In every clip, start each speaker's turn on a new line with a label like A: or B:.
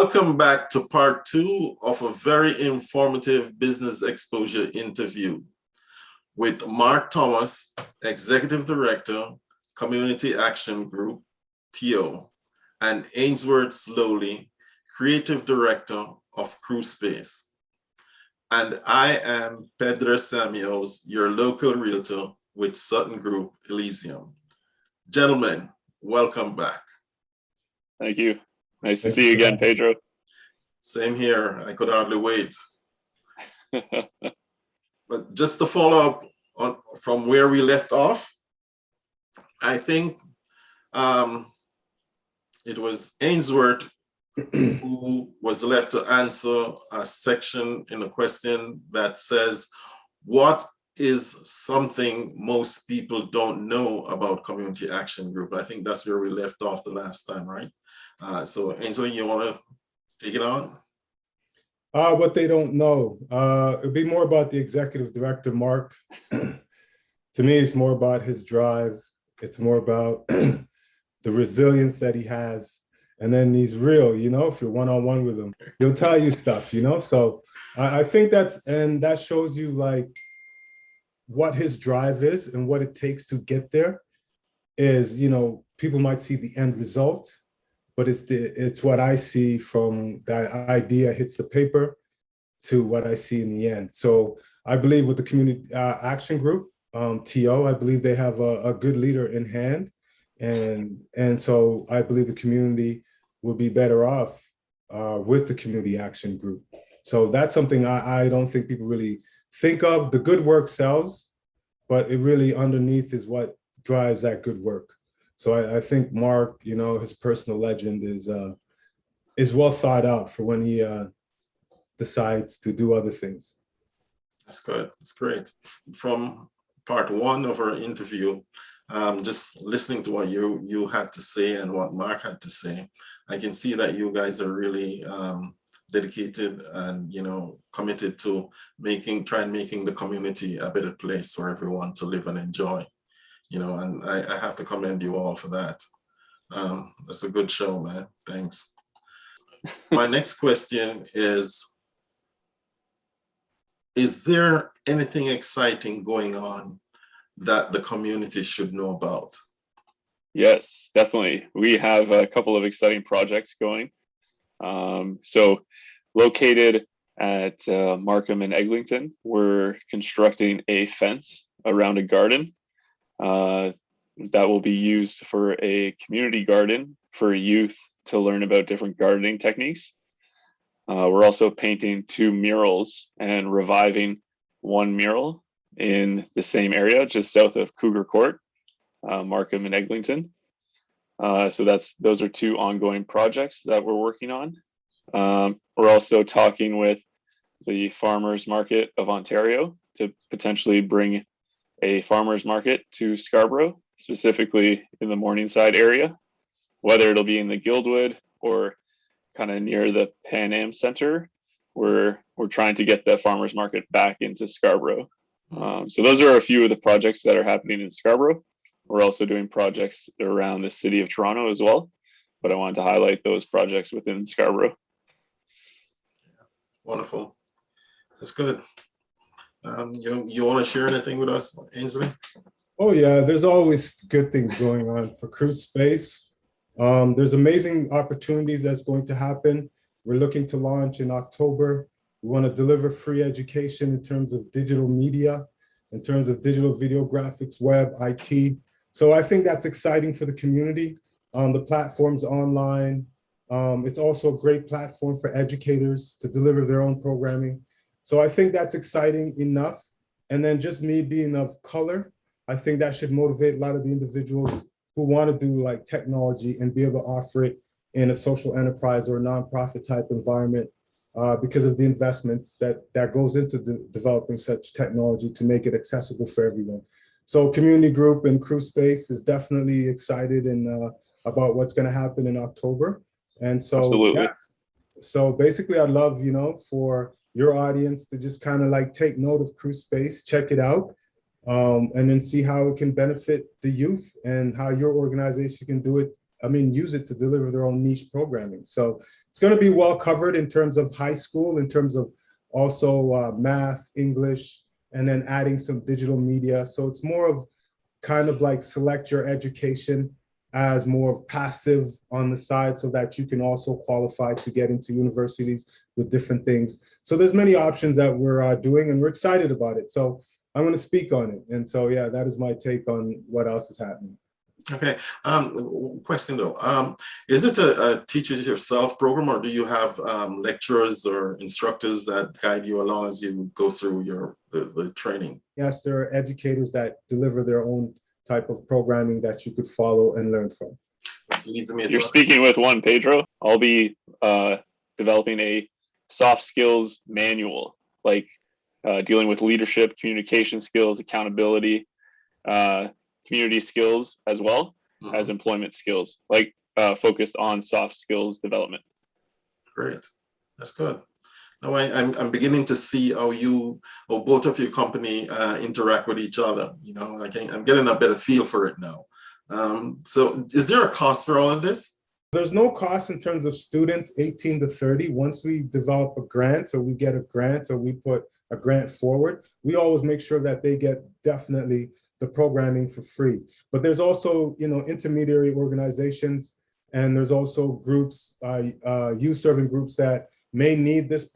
A: Welcome back to part 2 of a very informative business exposure interview with Mark Thomas, Executive Director, Community Action Group, TO, and Ainsworth Slowly, Creative Director of Crue Space. And I am Pedro Samuels, your local realtor with Sutton Group Elysium. Gentlemen, welcome back.
B: Thank you. Nice to see you again, Pedro.
A: Same here. I could hardly wait. But just to follow up from where we left off, I think it was Ainsworth who was left to answer a section in a question that says, what is something most people don't know about Community Action Group? I think that's where we left off the last time, right? So Ainsley, you want to take it on?
C: What they don't know, it'd be more about the executive director, Mark. To me, it's more about his drive. It's more about the resilience that he has. And then he's real, you know, if you're one-on-one with him, he'll tell you stuff, you know? So I think that shows you like what his drive is and what it takes to get there is, you know, people might see the end result, but it's what I see from the idea hits the paper to what I see in the end. So I believe with the Community Action Group, TO, I believe they have a good leader in hand. And so I believe the community will be better off with the Community Action Group. So that's something I don't think people really think of. The good work sells, but it really underneath is what drives that good work. So I think Mark, you know, his personal legend is well thought out for when he decides to do other things.
A: That's good. That's great. From part 1 of our interview, just listening to what you had to say and what Mark had to say, I can see that you guys are really dedicated and, you know, committed to making the community a better place for everyone to live and enjoy. You know, and I have to commend you all for that. That's a good show, man. Thanks. My next question is there anything exciting going on that the community should know about?
B: Yes, definitely. We have a couple of exciting projects going. So located at Markham and Eglinton, we're constructing a fence around a garden that will be used for a community garden for youth to learn about different gardening techniques. We're also painting 2 murals and reviving 1 mural in the same area, just south of Cougar Court, Markham and Eglinton. So those are 2 ongoing projects that we're working on. We're also talking with the Farmers Market of Ontario to potentially bring a farmers market to Scarborough, specifically in the Morningside area, whether it'll be in the Guildwood or kind of near the Pan Am Center. We're trying to get the farmers market back into Scarborough. So those are a few of the projects that are happening in Scarborough. We're also doing projects around the city of Toronto as well, but I wanted to highlight those projects within Scarborough.
A: Wonderful. That's good. You want to share anything with us, Ainsley?
C: Oh yeah, there's always good things going on for Crue Space. There's amazing opportunities that's going to happen. We're looking to launch in October. We want to deliver free education in terms of digital media, in terms of digital video graphics, web, IT. So I think that's exciting for the community. The platform's online. It's also a great platform for educators to deliver their own programming. So I think that's exciting enough. And then just me being of color, I think that should motivate a lot of the individuals who want to do like technology and be able to offer it in a social enterprise or a nonprofit type environment because of the investments that goes into developing such technology to make it accessible for everyone. So Community Group and Crue Space is definitely excited and about what's going to happen in October. And so,
B: absolutely.
C: Yeah, so basically I'd love, you know, for your audience to just kind of like take note of Crue Space, check it out, and then see how it can benefit the youth and how your organization can do it use it to deliver their own niche programming. So it's going to be well covered in terms of high school, in terms of also math, English, and then adding some digital media. So it's more of kind of like select your education as more of passive on the side so that you can also qualify to get into universities with different things. So there's many options that we're doing, and we're excited about it. So I'm going to speak on it. And so, yeah, that is my take on what else is happening.
A: Okay. Question though, is it a teach it yourself program, or do you have lecturers or instructors that guide you along as you go through the training?
C: Yes, there are educators that deliver their own type of programming that you could follow and learn from.
B: You're speaking with one, Pedro. I'll be developing a soft skills manual, like dealing with leadership, communication skills, accountability, community skills, as well as employment skills, like focused on soft skills development.
A: Great, that's good. Now I'm beginning to see how both of your company interact with each other. You know, I'm getting a better feel for it now. So is there a cost for all of this?
C: There's no cost in terms of students 18 to 30. Once we develop a grant, or we get a grant, or we put a grant forward, we always make sure that they get definitely the programming for free. But there's also, intermediary organizations, and there's also groups, youth serving groups that may need this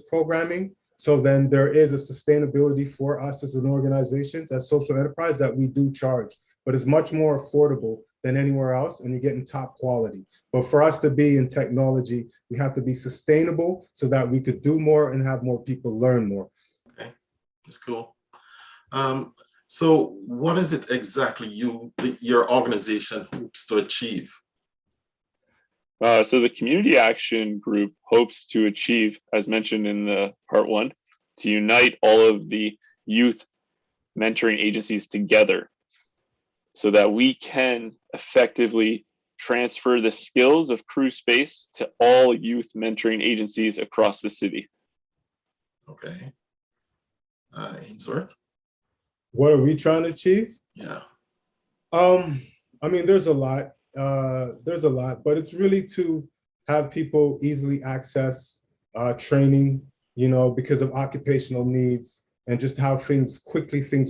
C: programming. So then there is a sustainability for us as an organization, as social enterprise, that we do charge, but it's much more affordable than anywhere else, and you're getting top quality. But for us to be in technology, we have to be sustainable so that we could do more and have more people learn more.
A: Okay, that's cool. So what is it exactly your organization hopes to achieve?
B: So the Community Action Group hopes to achieve, as mentioned in the part one, to unite all of the youth mentoring agencies together so that we can effectively transfer the skills of Crue Space to all youth mentoring agencies across the city.
A: Okay. Ainsworth?
C: What are we trying to achieve?
A: Yeah.
C: There's a lot. But it's really to have people easily access training, because of occupational needs and just how things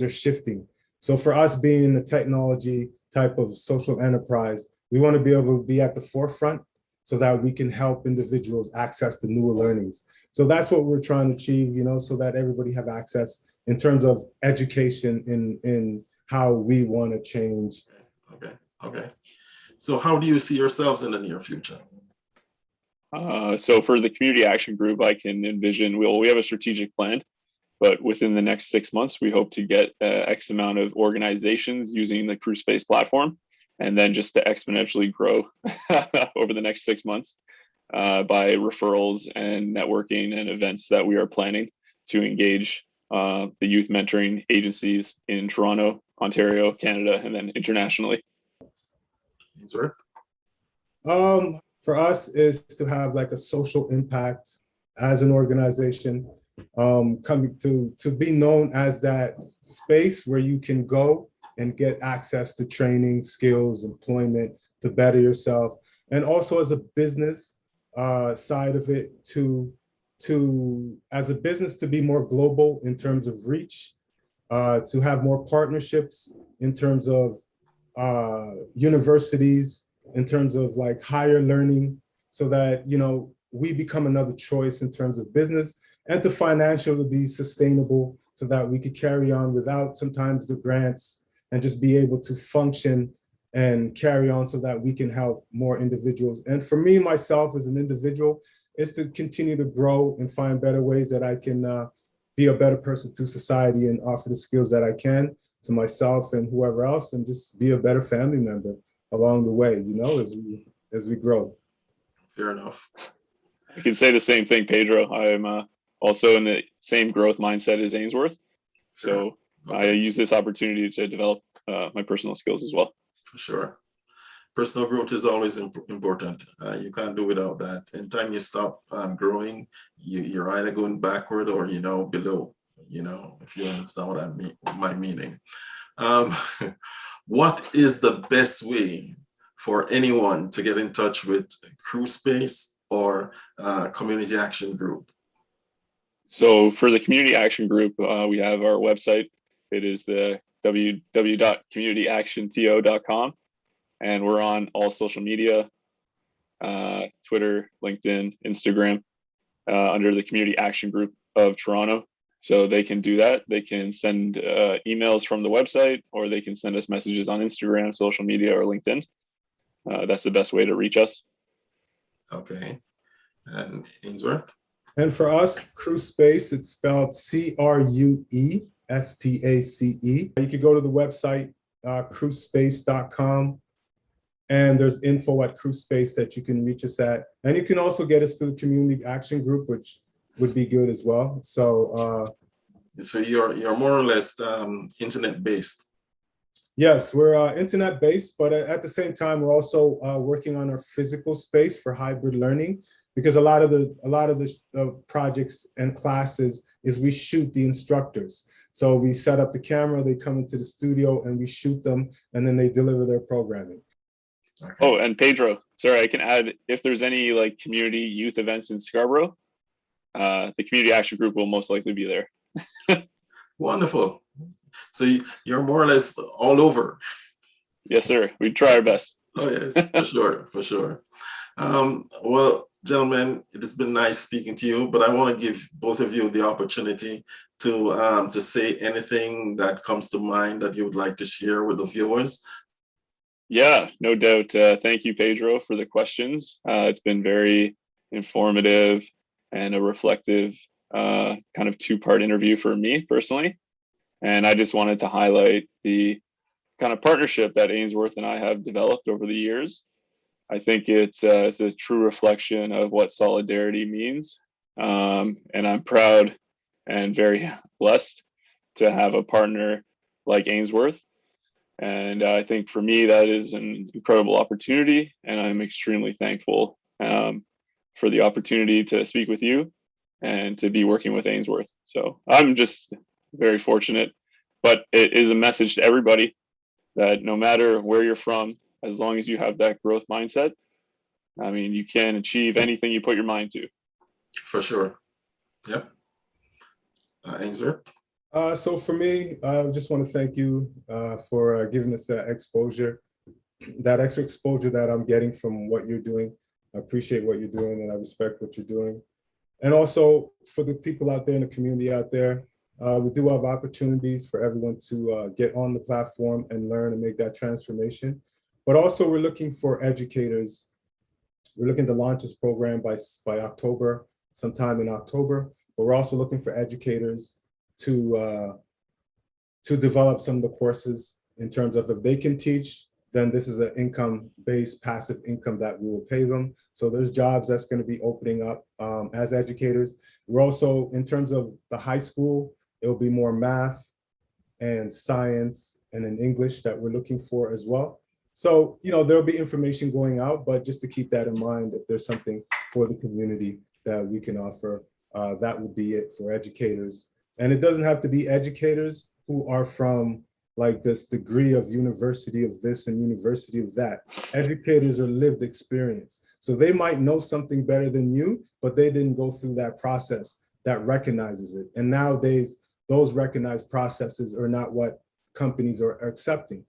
C: are shifting. So for us being a technology type of social enterprise, we want to be able to be at the forefront so that we can help individuals access the newer learnings. So that's what we're trying to achieve, so that everybody have access in terms of education in how we want to change.
A: Okay. So how do you see yourselves in the near future?
B: So for the Community Action Group, I can envision, we have a strategic plan, but within the next 6 months, we hope to get X amount of organizations using the Crue Space platform, and then just to exponentially grow over the next 6 months by referrals and networking and events that we are planning to engage the youth mentoring agencies in Toronto, Ontario, Canada, and then internationally.
C: For us is to have like a social impact as an organization, coming to be known as that space where you can go and get access to training, skills, employment to better yourself, and also as a business side of it as a business to be more global in terms of reach, to have more partnerships in terms of universities, in terms of like higher learning, so that we become another choice in terms of business, and to financially be sustainable so that we could carry on without sometimes the grants, and just be able to function and carry on so that we can help more individuals. And for me, myself as an individual, is to continue to grow and find better ways that I can be a better person to society and offer the skills that I can to myself and whoever else, and just be a better family member along the way, as we grow.
A: Fair enough.
B: I can say the same thing, Pedro. I'm also in the same growth mindset as Ainsworth. So I use this opportunity to develop my personal skills as well.
A: For sure. Personal growth is always important. You can't do without that. Anytime you stop growing, you're either going backward or, below, if you understand what my meaning. What is the best way for anyone to get in touch with Crue Space or Community Action Group?
B: So for the Community Action Group, we have our website. It is the www.communityactionto.com. And we're on all social media, Twitter, LinkedIn, Instagram, under the Community Action Group of Toronto. So they can do that. They can send emails from the website, or they can send us messages on Instagram, social media, or LinkedIn. That's the best way to reach us.
A: Okay. And Ainsworth?
C: And for us, Crue Space, it's spelled CRUESPACE. You could go to the website, cruespace.com, and there's info at Crue Space that you can reach us at. And you can also get us to the Community Action Group, which would be good as well. So
A: you're more or less internet-based.
C: Yes, we're internet-based, but at the same time, we're also working on our physical space for hybrid learning, because a lot of the projects and classes is we shoot the instructors. So we set up the camera, they come into the studio, and we shoot them, and then they deliver their programming.
A: Okay.
B: Oh, and Pedro, sorry, I can add, if there's any like community youth events in Scarborough, the Community Action Group will most likely be there.
A: Wonderful. So you're more or less all over.
B: Yes, sir. We try our best.
A: Oh, yes, for sure, for sure. Well, gentlemen, it has been nice speaking to you, but I want to give both of you the opportunity to say anything that comes to mind that you would like to share with the viewers.
B: Yeah, no doubt. Thank you, Pedro, for the questions. It's been very informative and a reflective kind of two-part interview for me personally. And I just wanted to highlight the kind of partnership that Ainsworth and I have developed over the years. I think it's a true reflection of what solidarity means. And I'm proud and very blessed to have a partner like Ainsworth. And I think for me, that is an incredible opportunity. And I'm extremely thankful for the opportunity to speak with you and to be working with Ainsworth. So I'm just very fortunate, but it is a message to everybody that no matter where you're from, as long as you have that growth mindset, I mean, you can achieve anything you put your mind to.
A: For sure. Yep. Ainsworth?
C: So for me, I just want to thank you for giving us that exposure, that extra exposure that I'm getting from what you're doing. I appreciate what you're doing and I respect what you're doing. And also for the people out there in the community out there, we do have opportunities for everyone to get on the platform and learn and make that transformation. But also we're looking for educators. We're looking to launch this program by October, sometime in October, but we're also looking for educators to develop some of the courses in terms of if they can teach, then this is an income-based passive income that we will pay them. So there's jobs that's going to be opening up as educators. We're also, in terms of the high school, it'll be more math and science and in English that we're looking for as well. So, you know, there'll be information going out, but just to keep that in mind, if there's something for the community that we can offer, that would be it for educators. And it doesn't have to be educators who are from like this degree of university of this and university of that. Educators are lived experience. So they might know something better than you, but they didn't go through that process that recognizes it. And nowadays, those recognized processes are not what companies are accepting.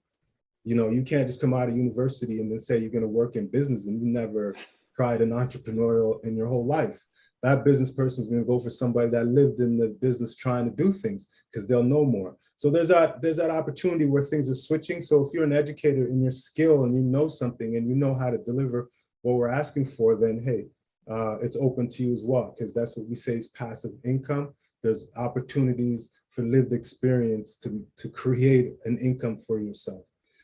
C: You know, you can't just come out of university and then say you're going to work in business and you never tried an entrepreneurial in your whole life. That business person is going to go for somebody that lived in the business trying to do things because they'll know more. So there's that opportunity where things are switching. So if you're an educator in your skill and you know something and you know how to deliver what we're asking for, then hey, it's open to you as well, because that's what we say is passive income. There's opportunities for lived experience to create an income for yourself.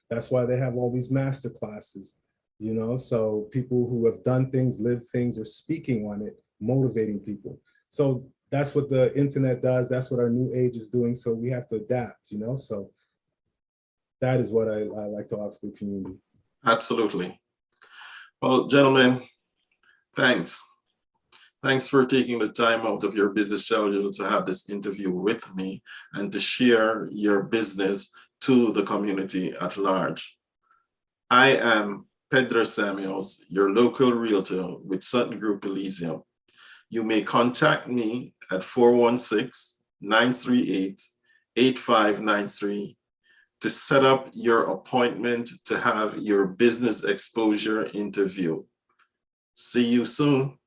C: That's why they have all these master classes, you know, so people who have done things, lived things, are speaking on it, motivating people. So that's what the internet does. That's what our new age is doing. So we have to adapt, you know, so that is what I like to offer the community.
A: Absolutely. Well, gentlemen, thanks. Thanks for taking the time out of your busy schedule to have this interview with me and to share your business to the community at large. I am Pedro Samuels, your local realtor with Sutton Group Elysium. You may contact me at 416-938-8593 to set up your appointment to have your business exposure interview. See you soon.